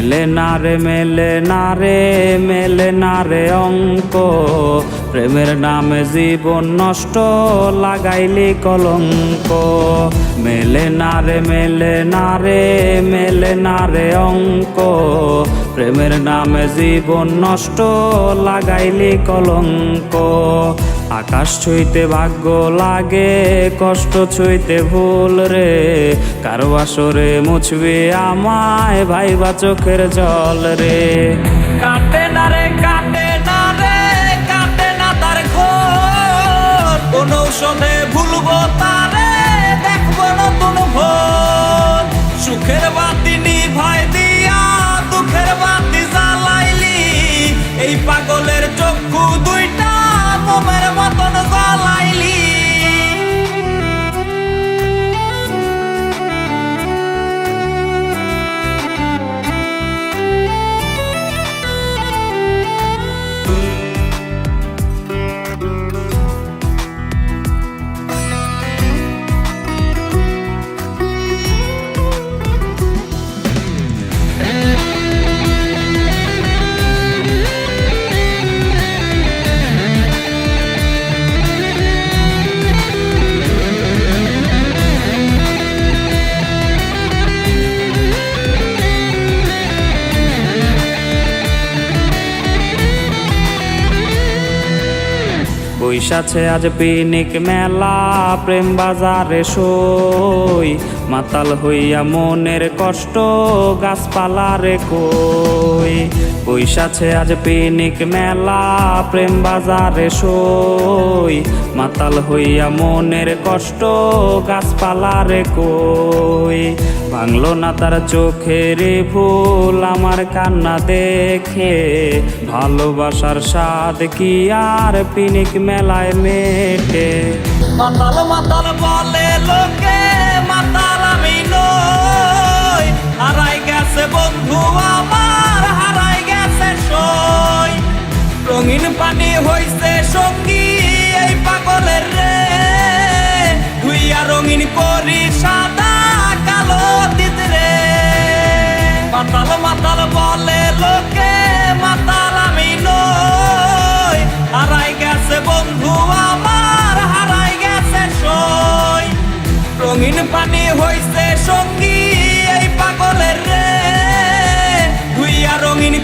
মেলে না রে মেলে না রে মেলে না রে অঙ্ক, প্রেমের নামে জীবন নষ্ট লাগাইলি কলঙ্ক। মেলে না রে মেলে না রে মেলে না রে অঙ্ক, প্রেমের নামে জীবন নষ্ট লাগাইলি কলঙ্ক। আকাশ ছুঁইতে ভাগ্য লাগে, কষ্ট ছুঁইতে ভুল রে, কারো আসরে মুছবে আমায় ভাইবা চোখের জল রে। কাটে না রে কাটে না রে কাটে না তার ঘোর, কোন ঔষধে ভুলবো তারে দেখবো নতুন ভোর। সুখের বাতি নিভাই দিয়া দুঃখের বাতি জ্বালাইলি, এই পাগলের চক্ষু দুইটা মোমের মতন জ্বালাইলি। বৈশাছে আজ পিনিক মেলা, প্রেম বাজারে সই, মাতাল হইয়া মনের কষ্ট গাছপালারে কই। বৈশাছে আজ পিনিক মেলা, প্রেম বাজারে সই, মাতাল হইয়া মনের কষ্ট গাছপালারে কই। ভাঙলো না তার চোখের ভুল আমার কান্না দেখে, ভালোবাসার স্বাদ কি আর পিনিক মেলায় মেটে। মাতাল মাতাল বলে লোকে, মাতাল আমি নই, হারাই গেছে বন্ধু আমার হারাই গেছে সই। রঙিন পানি হইছে সঙ্গী এই পাগলের রে, ধুইয়া রঙিন করি সাদা কালো দিত রে। মাতাল মাতাল বলে লোকে, মাতাল আমি নই, হারাই গেছে বন্ধু আমার হারাই গেছে সই। রঙিন পানি হইছে সঙ্গী এই পাগলের রে, ধুইয়া রঙিন